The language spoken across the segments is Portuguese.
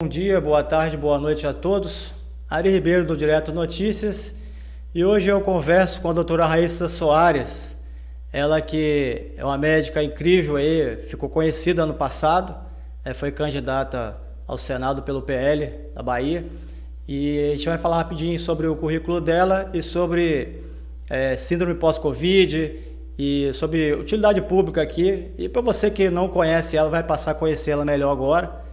Bom dia, boa tarde, boa noite a todos. Ari Ribeiro do Direto Notícias e hoje eu converso com a doutora Raíssa Soares, ela que é uma médica incrível aí, ficou conhecida ano passado, foi candidata ao Senado pelo PL da Bahia e a gente vai falar rapidinho sobre o currículo dela e sobre síndrome pós-Covid e sobre utilidade pública aqui. E para você que não conhece ela, vai passar a conhecê-la melhor agora.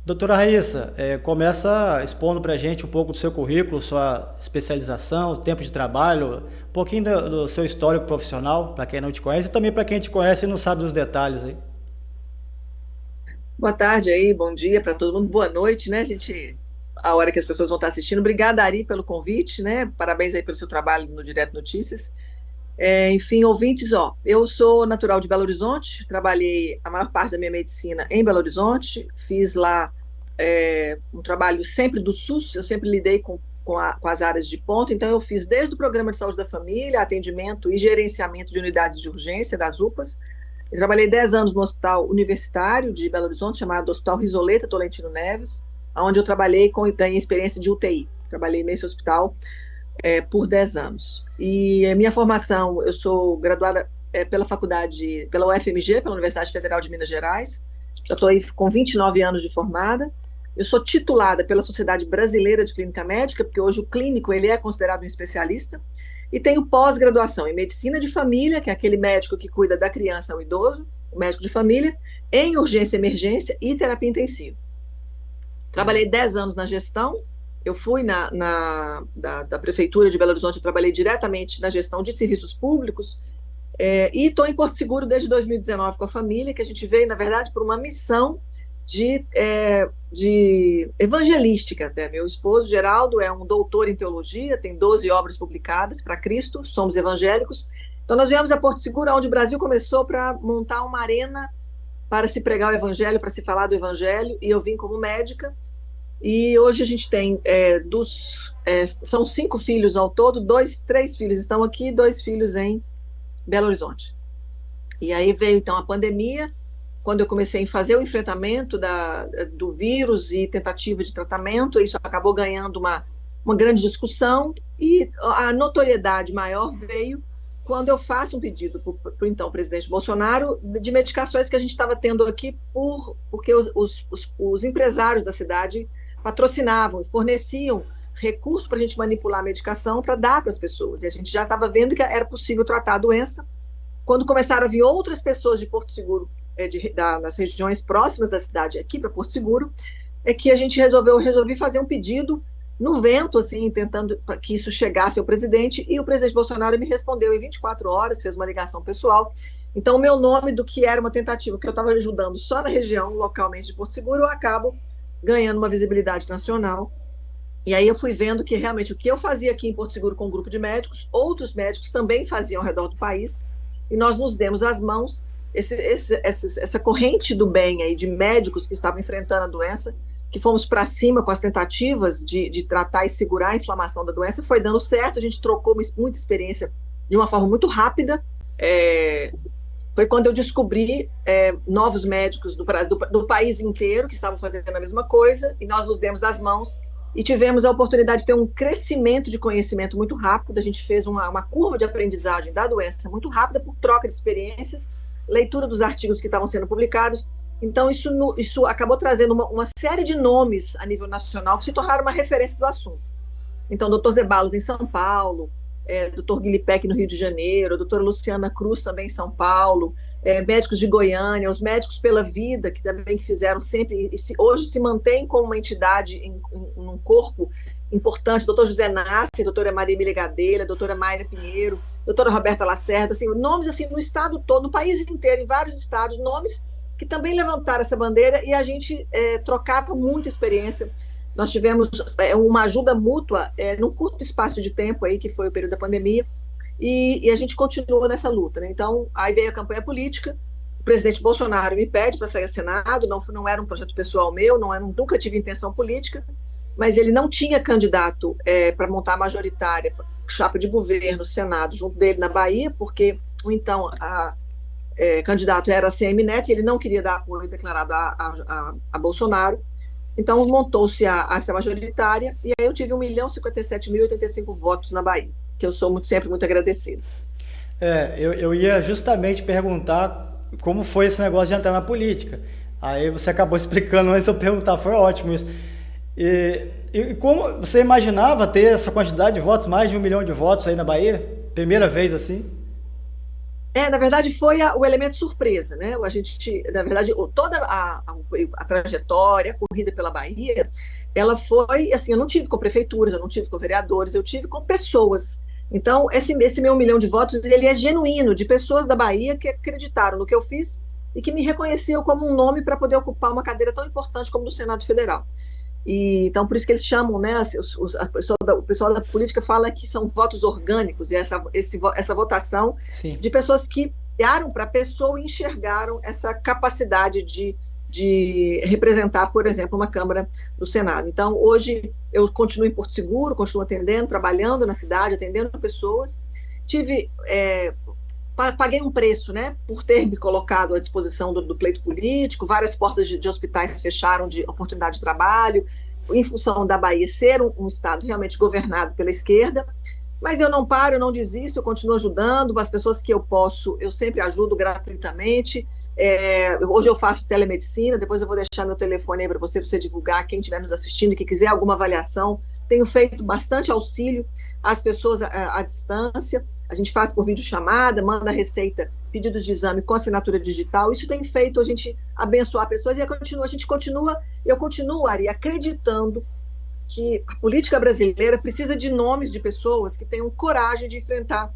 Doutora Raíssa, começa expondo para a gente um pouco do seu currículo, sua especialização, tempo de trabalho, um pouquinho do seu histórico profissional, para quem não te conhece, e também para quem te conhece e não sabe dos detalhes aí. Boa tarde aí, bom dia para todo mundo, boa noite, né, gente? A hora que as pessoas vão estar assistindo. Obrigada, Ari, pelo convite, né? Parabéns aí pelo seu trabalho no Direto Notícias. Enfim, ouvintes, ó, eu sou natural de Belo Horizonte, trabalhei a maior parte da minha medicina em Belo Horizonte, fiz lá um trabalho sempre do SUS, eu sempre lidei com as áreas de ponta, então eu fiz desde o Programa de Saúde da Família, atendimento e gerenciamento de unidades de urgência, das UPAs. Eu trabalhei 10 anos no Hospital Universitário de Belo Horizonte, chamado Hospital Risoleta Tolentino Neves, onde eu trabalhei com experiência de UTI. Trabalhei nesse hospital por 10 anos. E a minha formação, eu sou graduada pela faculdade, pela UFMG, pela Universidade Federal de Minas Gerais, já estou aí com 29 anos de formada. Eu sou titulada pela Sociedade Brasileira de Clínica Médica, porque hoje o clínico ele é considerado um especialista, e tenho pós-graduação em Medicina de Família, que é aquele médico que cuida da criança ao idoso, o médico de família, em urgência e emergência e terapia intensiva. Trabalhei 10 anos na gestão, eu fui da Prefeitura de Belo Horizonte, eu trabalhei diretamente na gestão de serviços públicos, e estou em Porto Seguro desde 2019 com a família, que a gente veio, na verdade, por uma missão de evangelística. Até. Meu esposo, Geraldo, é um doutor em teologia, tem 12 obras publicadas para Cristo, somos evangélicos. Então, nós viemos a Porto Seguro, onde o Brasil começou para montar uma arena para se pregar o evangelho, para se falar do evangelho, e eu vim como médica. E hoje a gente tem são 5 filhos ao todo, 3 filhos estão aqui, 2 filhos em Belo Horizonte. E aí veio então a pandemia, quando eu comecei a fazer o enfrentamento do vírus e tentativa de tratamento, isso acabou ganhando uma grande discussão, e a notoriedade maior veio quando eu faço um pedido para o então presidente Bolsonaro de medicações que a gente estava tendo aqui, porque os empresários da cidade patrocinavam e forneciam recursos para a gente manipular a medicação para dar para as pessoas, e a gente já estava vendo que era possível tratar a doença. Quando começaram a vir outras pessoas de Porto Seguro, nas regiões próximas da cidade, aqui para Porto Seguro, é que a gente resolvi fazer um pedido no vento, assim, tentando que isso chegasse ao presidente, e o presidente Bolsonaro me respondeu em 24 horas, fez uma ligação pessoal. Então, o meu nome, do que era uma tentativa que eu estava ajudando só na região, localmente de Porto Seguro, eu acabo ganhando uma visibilidade nacional. E aí eu fui vendo que realmente o que eu fazia aqui em Porto Seguro com um grupo de médicos, outros médicos também faziam ao redor do país, e nós nos demos as mãos. Essa corrente do bem aí de médicos que estavam enfrentando a doença, que fomos para cima com as tentativas de tratar e segurar a inflamação da doença, foi dando certo. A gente trocou muita experiência de uma forma muito rápida. Foi quando eu descobri novos médicos do país inteiro que estavam fazendo a mesma coisa, e nós nos demos as mãos e tivemos a oportunidade de ter um crescimento de conhecimento muito rápido. A gente fez uma curva de aprendizagem da doença muito rápida por troca de experiências, leitura dos artigos que estavam sendo publicados. Então, isso acabou trazendo uma série de nomes a nível nacional que se tornaram uma referência do assunto. Então, doutor Zeballos em São Paulo, doutor Guilherme no Rio de Janeiro, doutora Luciana Cruz também em São Paulo, médicos de Goiânia, os médicos pela vida, que também fizeram sempre, hoje se mantém como uma entidade em um corpo importante, doutor José Nassi, doutora Maria Emília Gadelha, doutora Mayra Pinheiro, doutora Roberta Lacerda, assim, nomes assim, no estado todo, no país inteiro, em vários estados, nomes que também levantaram essa bandeira, e a gente trocava muita experiência. Nós tivemos uma ajuda mútua num curto espaço de tempo aí, que foi o período da pandemia, e a gente continuou nessa luta, né? Então, aí veio a campanha política, o presidente Bolsonaro me pede para sair ao Senado, não era um projeto pessoal meu, nunca tive intenção política, mas ele não tinha candidato para montar a majoritária, chapa de governo, Senado, junto dele na Bahia, porque então candidato era a CM Neto, e ele não queria dar apoio declarado a Bolsonaro. Então, montou-se essa majoritária, e aí eu tive 1.057.085 votos na Bahia, que eu sou sempre muito agradecida. Eu ia justamente perguntar como foi esse negócio de entrar na política. Aí você acabou explicando antes de eu perguntar, foi ótimo isso. E como você imaginava ter essa quantidade de votos, mais de 1 milhão de votos aí na Bahia? Primeira vez assim? Na verdade, foi o elemento surpresa, né? A gente, na verdade, toda a trajetória, a corrida pela Bahia, ela foi assim, eu não tive com prefeituras, eu não tive com vereadores, eu tive com pessoas. Então, esse meu 1 milhão de votos, ele é genuíno, de pessoas da Bahia que acreditaram no que eu fiz e que me reconheciam como um nome para poder ocupar uma cadeira tão importante como no Senado Federal. Então, por isso que eles chamam, né, o pessoal da política fala que são votos orgânicos, e essa votação Sim. de pessoas que olharam para a pessoa e enxergaram essa capacidade de representar, por exemplo, uma Câmara do Senado. Então, hoje, eu continuo em Porto Seguro, continuo atendendo, trabalhando na cidade, atendendo pessoas. Paguei um preço, né, por ter me colocado à disposição do pleito político, várias portas de hospitais fecharam de oportunidade de trabalho, em função da Bahia ser um estado realmente governado pela esquerda, mas eu não paro, eu não desisto, eu continuo ajudando, as pessoas que eu posso, eu sempre ajudo gratuitamente. Hoje eu faço telemedicina, depois eu vou deixar meu telefone aí para você divulgar, quem estiver nos assistindo, que quiser alguma avaliação, tenho feito bastante auxílio às pessoas à distância, a gente faz por videochamada, manda receita, pedidos de exame com assinatura digital, isso tem feito a gente abençoar pessoas, e eu continuo, Ari, acreditando que a política brasileira precisa de nomes de pessoas que tenham coragem de enfrentar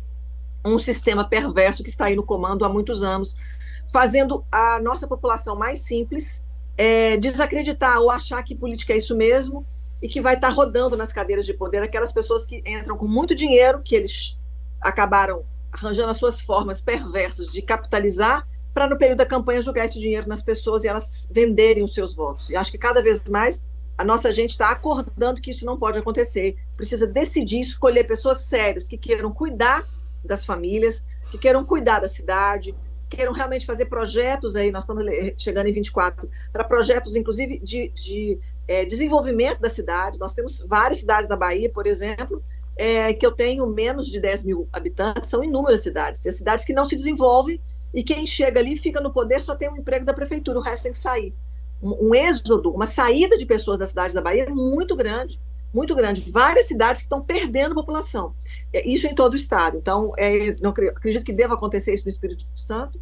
um sistema perverso que está aí no comando há muitos anos, fazendo a nossa população mais simples, desacreditar ou achar que política é isso mesmo, e que vai estar rodando nas cadeiras de poder aquelas pessoas que entram com muito dinheiro, que eles acabaram arranjando as suas formas perversas de capitalizar, para no período da campanha jogar esse dinheiro nas pessoas e elas venderem os seus votos. E acho que cada vez mais a nossa gente está acordando que isso não pode acontecer. Precisa decidir escolher pessoas sérias que queiram cuidar das famílias, que queiram cuidar da cidade, queiram realmente fazer projetos aí, nós estamos chegando em 24, para projetos, inclusive, de desenvolvimento da cidade. Nós temos várias cidades da Bahia, por exemplo, que eu tenho menos de 10 mil habitantes, são inúmeras cidades, e as cidades que não se desenvolvem, e quem chega ali fica no poder só tem um emprego da prefeitura, o resto tem que sair. Um êxodo, uma saída de pessoas das cidades da Bahia é muito grande, muito grande. Várias cidades que estão perdendo população. Isso em todo o estado. Então, não acredito que deva acontecer isso no Espírito Santo,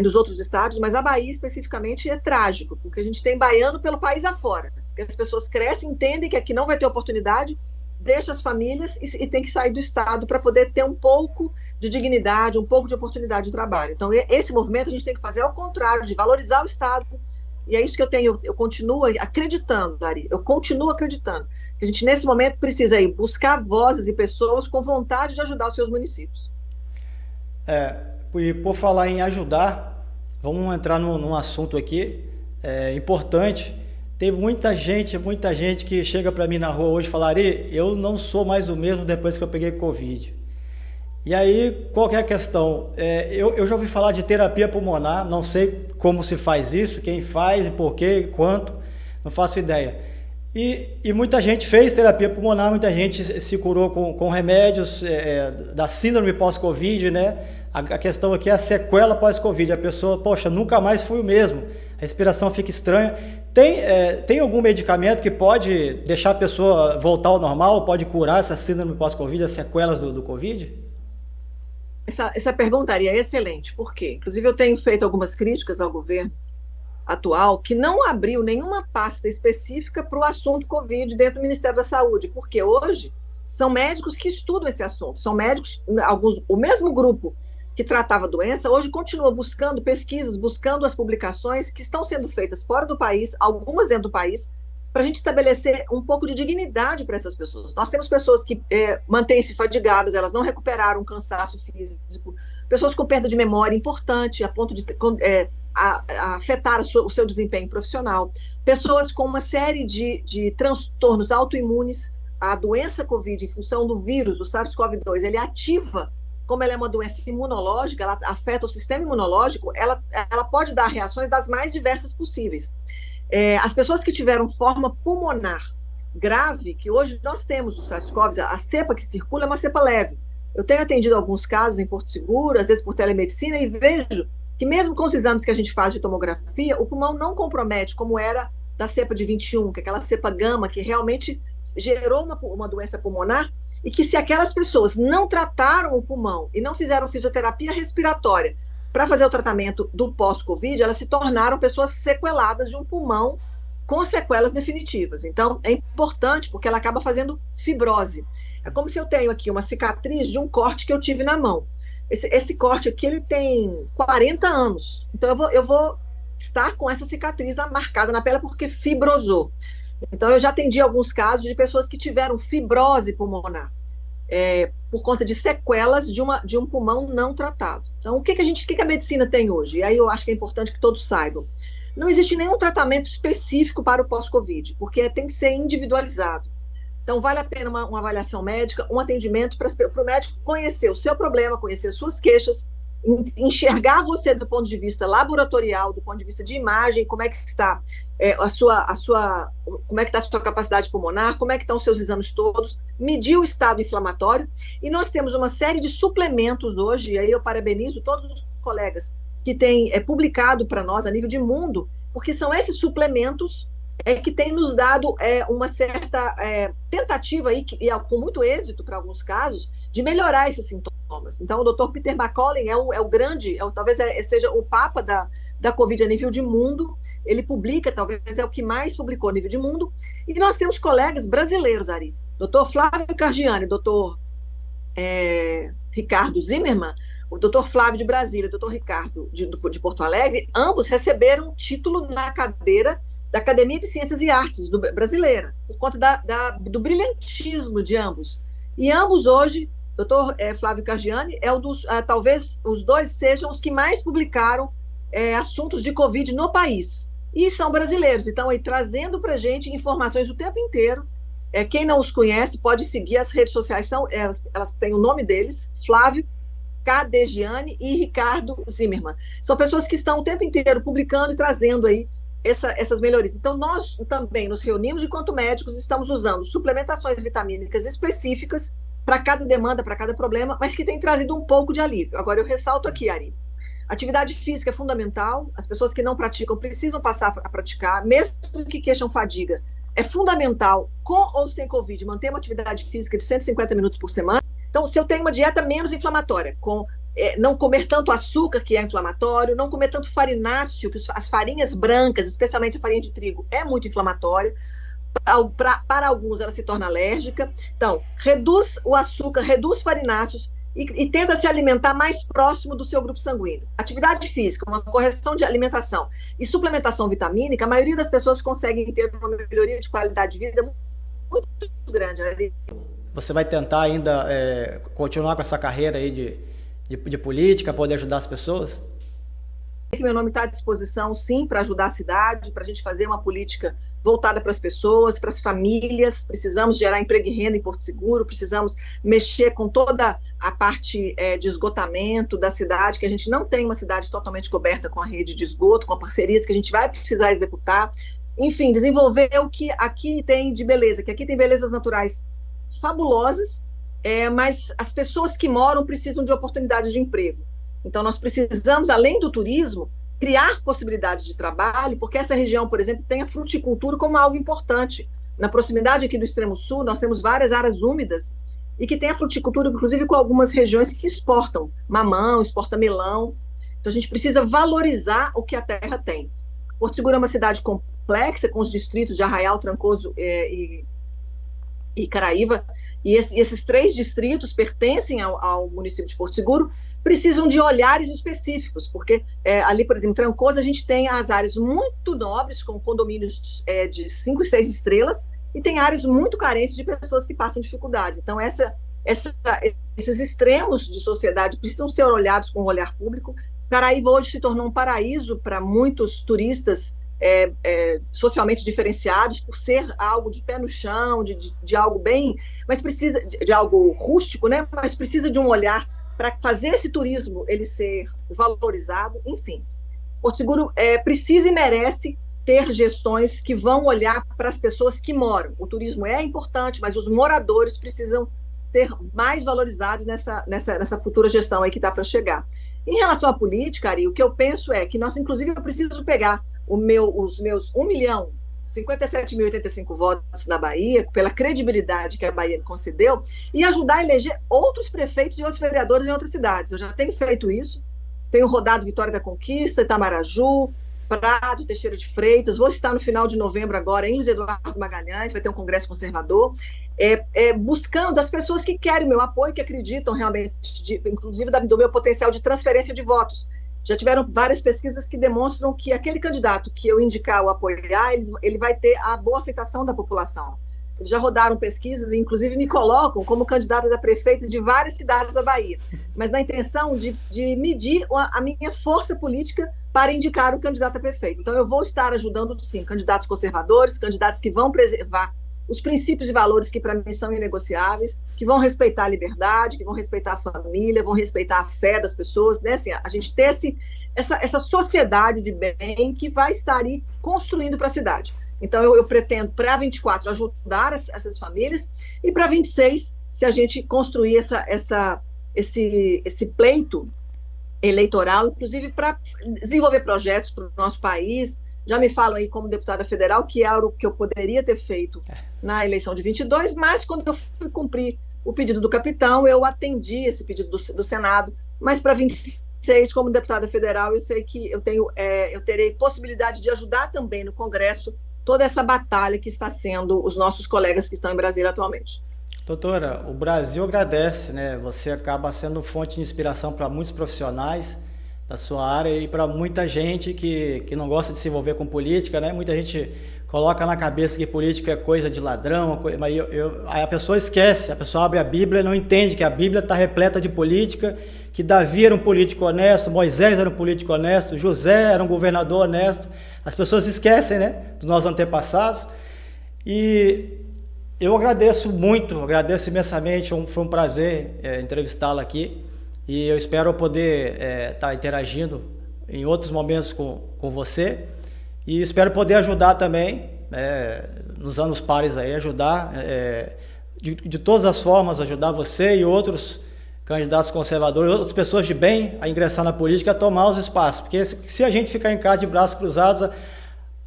nos outros estados, mas a Bahia especificamente é trágico, porque a gente tem baiano pelo país afora. Porque as pessoas crescem, entendem que aqui não vai ter oportunidade, deixa as famílias e tem que sair do estado para poder ter um pouco de dignidade, um pouco de oportunidade de trabalho. Então, esse movimento a gente tem que fazer ao contrário, de valorizar o estado. E é isso que eu continuo acreditando, Ari, eu continuo acreditando que a gente, nesse momento, precisa aí buscar vozes e pessoas com vontade de ajudar os seus municípios. E por falar em ajudar, vamos entrar num assunto aqui importante. Tem muita gente que chega para mim na rua hoje e fala: Ari, eu não sou mais o mesmo depois que eu peguei Covid. E aí, qual que é a questão? Eu já ouvi falar de terapia pulmonar, não sei como se faz isso, quem faz, por quê, quanto, não faço ideia. E muita gente fez terapia pulmonar, muita gente se curou com remédios da síndrome pós-Covid, né? A questão aqui é a sequela pós-Covid, a pessoa, poxa, nunca mais fui o mesmo, a respiração fica estranha. Tem algum medicamento que pode deixar a pessoa voltar ao normal, pode curar essa síndrome pós-Covid, as sequelas do Covid? Essa pergunta é excelente, por quê? Inclusive, eu tenho feito algumas críticas ao governo atual, que não abriu nenhuma pasta específica para o assunto Covid dentro do Ministério da Saúde, porque hoje são médicos que estudam esse assunto, são médicos, o mesmo grupo que tratava a doença, hoje continua buscando pesquisas, buscando as publicações que estão sendo feitas fora do país, algumas dentro do país, para a gente estabelecer um pouco de dignidade para essas pessoas. Nós temos pessoas que mantêm-se fadigadas, elas não recuperaram o cansaço físico, pessoas com perda de memória importante, a ponto de afetar o seu desempenho profissional, pessoas com uma série de transtornos autoimunes. A doença Covid, em função do vírus, o SARS-CoV-2, ele ativa, como ela é uma doença imunológica, ela afeta o sistema imunológico, ela pode dar reações das mais diversas possíveis. As pessoas que tiveram forma pulmonar grave, que hoje nós temos o SARS-CoV, a cepa que circula é uma cepa leve. Eu tenho atendido alguns casos em Porto Seguro, às vezes por telemedicina, e vejo que mesmo com os exames que a gente faz de tomografia, o pulmão não compromete, como era da cepa de 21, que é aquela cepa gama, que realmente gerou uma doença pulmonar, e que se aquelas pessoas não trataram o pulmão e não fizeram fisioterapia respiratória para fazer o tratamento do pós-Covid, elas se tornaram pessoas sequeladas de um pulmão com sequelas definitivas. Então, é importante porque ela acaba fazendo fibrose. É como se eu tenho aqui uma cicatriz de um corte que eu tive na mão. Esse corte aqui, ele tem 40 anos. Então, eu vou estar com essa cicatriz marcada na pele porque fibrosou. Então, eu já atendi alguns casos de pessoas que tiveram fibrose pulmonar, por conta de sequelas de um pulmão não tratado. Então, o que a medicina tem hoje? E aí eu acho que é importante que todos saibam. Não existe nenhum tratamento específico para o pós-Covid, porque tem que ser individualizado. Então, vale a pena uma avaliação médica, um atendimento para o médico conhecer o seu problema, conhecer suas queixas, enxergar você do ponto de vista laboratorial, do ponto de vista de imagem, como é que está como é que está a sua capacidade pulmonar, como é que estão os seus exames todos, medir o estado inflamatório. E nós temos uma série de suplementos hoje, e aí eu parabenizo todos os colegas que têm publicado para nós a nível de mundo, porque são esses suplementos que têm nos dado uma certa tentativa, e com muito êxito para alguns casos, de melhorar esses sintomas. Então, o Dr. Peter McCollin talvez seja o papa da Covid a nível de mundo. Ele publica, talvez é o que mais publicou a nível de mundo. E nós temos colegas brasileiros, Ari. Dr. Flávio Cargiani, Dr. Ricardo Zimmermann, o Dr. Flávio de Brasília, o Dr. Ricardo de Porto Alegre, ambos receberam título na cadeira da Academia de Ciências e Artes brasileira, por conta do brilhantismo de ambos. E ambos hoje, Dr. Flávio Cargiani, talvez os dois sejam os que mais publicaram assuntos de Covid no país. E são brasileiros, então aí trazendo para a gente informações o tempo inteiro. Quem não os conhece pode seguir as redes sociais, elas têm o nome deles, Flávio Cargiani e Ricardo Zimmermann. São pessoas que estão o tempo inteiro publicando e trazendo aí essas melhorias. Então, nós também nos reunimos, enquanto médicos, estamos usando suplementações vitamínicas específicas para cada demanda, para cada problema, mas que tem trazido um pouco de alívio. Agora, eu ressalto aqui, Ari, atividade física é fundamental, as pessoas que não praticam precisam passar a praticar, mesmo que queixam fadiga. É fundamental, com ou sem Covid, manter uma atividade física de 150 minutos por semana. Então, se eu tenho uma dieta menos inflamatória, não comer tanto açúcar, que é inflamatório, não comer tanto farináceo, que as farinhas brancas, especialmente a farinha de trigo, é muito inflamatória. Para alguns, ela se torna alérgica. Então, reduz o açúcar, reduz farináceos e tenta se alimentar mais próximo do seu grupo sanguíneo. Atividade física, uma correção de alimentação e suplementação vitamínica, a maioria das pessoas conseguem ter uma melhoria de qualidade de vida muito grande. Você vai tentar ainda continuar com essa carreira aí de política, poder ajudar as pessoas? Meu nome está à disposição, sim, para ajudar a cidade, para a gente fazer uma política voltada para as pessoas, para as famílias. Precisamos gerar emprego e renda em Porto Seguro, precisamos mexer com toda a parte de esgotamento da cidade, que a gente não tem uma cidade totalmente coberta com a rede de esgoto, com parcerias que a gente vai precisar executar. Enfim, desenvolver o que aqui tem de beleza, que aqui tem belezas naturais fabulosas, mas as pessoas que moram precisam de oportunidades de emprego. Então, nós precisamos, além do turismo, criar possibilidades de trabalho, porque essa região, por exemplo, tem a fruticultura como algo importante. Na proximidade aqui do extremo sul, nós temos várias áreas úmidas e que tem a fruticultura, inclusive com algumas regiões que exportam mamão, exportam melão. Então, a gente precisa valorizar o que a terra tem. Porto Seguro é uma cidade complexa, com os distritos de Arraial, Trancoso e Caraíva, e esses 3 distritos pertencem ao município de Porto Seguro, precisam de olhares específicos, porque ali, por exemplo, em Trancoso, a gente tem as áreas muito nobres, com condomínios de 5 e 6 estrelas, e tem áreas muito carentes de pessoas que passam dificuldade. Então, esses extremos de sociedade precisam ser olhados com um olhar público. Caraíva hoje se tornou um paraíso para muitos turistas socialmente diferenciados, por ser algo de pé no chão, de algo bem, mas precisa de algo rústico, né? Mas precisa de um olhar para fazer esse turismo ele ser valorizado. Enfim, Porto Seguro precisa e merece ter gestões que vão olhar para as pessoas que moram. O turismo é importante, mas os moradores precisam ser mais valorizados nessa futura gestão aí que está para chegar. Em relação à política, Ari, o que eu penso é que nós, inclusive, eu preciso pegar os meus 1.057.085 votos na Bahia, pela credibilidade que a Bahia me concedeu, e ajudar a eleger outros prefeitos e outros vereadores em outras cidades. Eu já tenho feito isso, tenho rodado Vitória da Conquista, Itamaraju, Prado, Teixeira de Freitas, vou estar no final de novembro agora em Luiz Eduardo Magalhães, vai ter um congresso conservador, buscando as pessoas que querem o meu apoio, que acreditam realmente, inclusive do meu potencial de transferência de votos. Já tiveram várias pesquisas que demonstram que aquele candidato que eu indicar ou apoiar, ele vai ter a boa aceitação da população. Eles já rodaram pesquisas e, inclusive, me colocam como candidatas a prefeitos de várias cidades da Bahia, mas na intenção de medir a minha força política para indicar o candidato a prefeito. Então, eu vou estar ajudando, sim, candidatos conservadores, candidatos que vão preservar os princípios e valores que, para mim, são inegociáveis, que vão respeitar a liberdade, que vão respeitar a família, vão respeitar a fé das pessoas, né? Assim, a gente ter essa sociedade de bem que vai estar aí construindo para a cidade. Então, eu pretendo, para 24, ajudar essas famílias, e para 26, se a gente construir esse pleito eleitoral, inclusive para desenvolver projetos para o nosso país. Já me falam aí como deputada federal, que era o que eu poderia ter feito na eleição de 22, mas quando eu fui cumprir o pedido do capitão, eu atendi esse pedido do Senado, mas para 26, como deputada federal, eu sei que eu terei possibilidade de ajudar também no Congresso toda essa batalha que está sendo os nossos colegas que estão em Brasília atualmente. Doutora, o Brasil agradece, né? Você acaba sendo fonte de inspiração para muitos profissionais da sua área e para muita gente que não gosta de se envolver com política, né? Muita gente coloca na cabeça que política é coisa de ladrão, mas aí a pessoa esquece, a pessoa abre a Bíblia e não entende que a Bíblia está repleta de política, que Davi era um político honesto, Moisés era um político honesto, José era um governador honesto. As pessoas esquecem, né, dos nossos antepassados. E eu agradeço muito, agradeço imensamente, foi um prazer entrevistá-la aqui. E eu espero poder estar interagindo em outros momentos com você. E espero poder ajudar também, nos anos pares aí, ajudar, de todas as formas, ajudar você e outros candidatos conservadores, outras pessoas de bem a ingressar na política, a tomar os espaços. Porque se a gente ficar em casa de braços cruzados,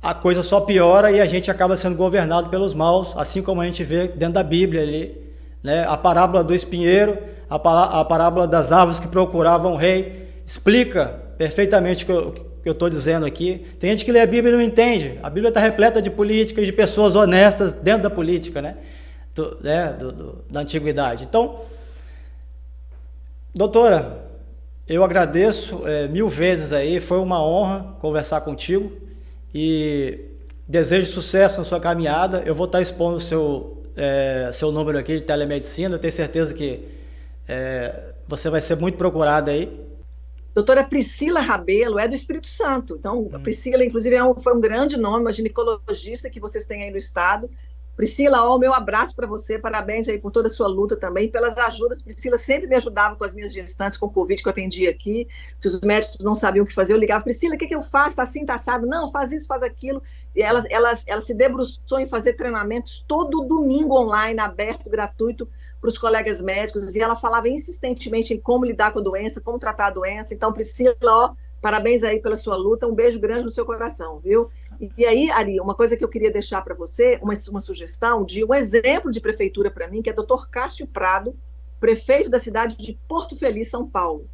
a coisa só piora e a gente acaba sendo governado pelos maus, assim como a gente vê dentro da Bíblia ali, né? A parábola do espinheiro, a parábola das árvores que procuravam o rei, explica perfeitamente o que eu estou dizendo aqui. Tem gente que lê a Bíblia e não entende. A Bíblia está repleta de política e de pessoas honestas dentro da política, né? Da antiguidade. Então, doutora, eu agradeço 1000 vezes aí, foi uma honra conversar contigo e desejo sucesso na sua caminhada. Eu vou estar expondo o seu número aqui de telemedicina, eu tenho certeza que você vai ser muito procurada aí. Doutora Priscila Rabelo é do Espírito Santo, então a Priscila, inclusive, foi um grande nome, uma ginecologista que vocês têm aí no estado. Priscila, o meu abraço para você, parabéns aí por toda a sua luta também, pelas ajudas. Priscila sempre me ajudava com as minhas gestantes, com o Covid que eu atendia aqui, que os médicos não sabiam o que fazer, eu ligava, Priscila, o que eu faço? Está assim, está assado? Não, faz isso, faz aquilo. E ela se debruçou em fazer treinamentos todo domingo online, aberto, gratuito, para os colegas médicos, e ela falava insistentemente em como lidar com a doença, como tratar a doença. Então, Priscila, parabéns aí pela sua luta, um beijo grande no seu coração, viu? E aí, Ari, uma coisa que eu queria deixar para você, uma sugestão de um exemplo de prefeitura para mim, que é o Dr. Cássio Prado, prefeito da cidade de Porto Feliz, São Paulo.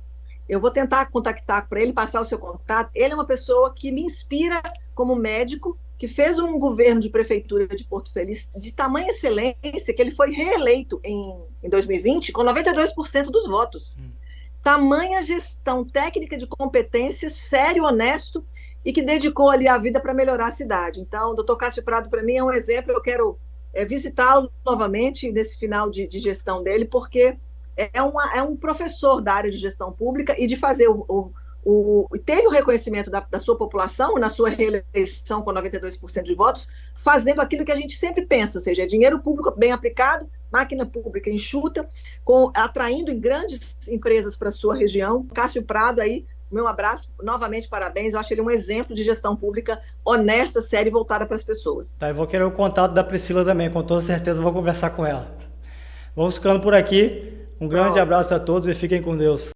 Eu vou tentar contactar para ele, passar o seu contato. Ele é uma pessoa que me inspira como médico, que fez um governo de prefeitura de Porto Feliz de tamanha excelência, que ele foi reeleito em 2020 com 92% dos votos. Tamanha gestão técnica de competência, sério, honesto, e que dedicou ali a vida para melhorar a cidade. Então, o doutor Cássio Prado, para mim, é um exemplo. Eu quero visitá-lo novamente nesse final de gestão dele, porque é um professor da área de gestão pública e de fazer teve o reconhecimento da sua população na sua reeleição com 92% de votos, fazendo aquilo que a gente sempre pensa, ou seja, dinheiro público bem aplicado, máquina pública enxuta, atraindo grandes empresas para a sua região. Cássio Prado aí meu abraço, novamente parabéns, eu acho ele um exemplo de gestão pública honesta, séria e voltada para as pessoas. Tá, eu vou querer o contato da Priscila também, com toda certeza vou conversar com ela. Vamos ficando por aqui. Um grande Bom. abraço a todos e fiquem com Deus.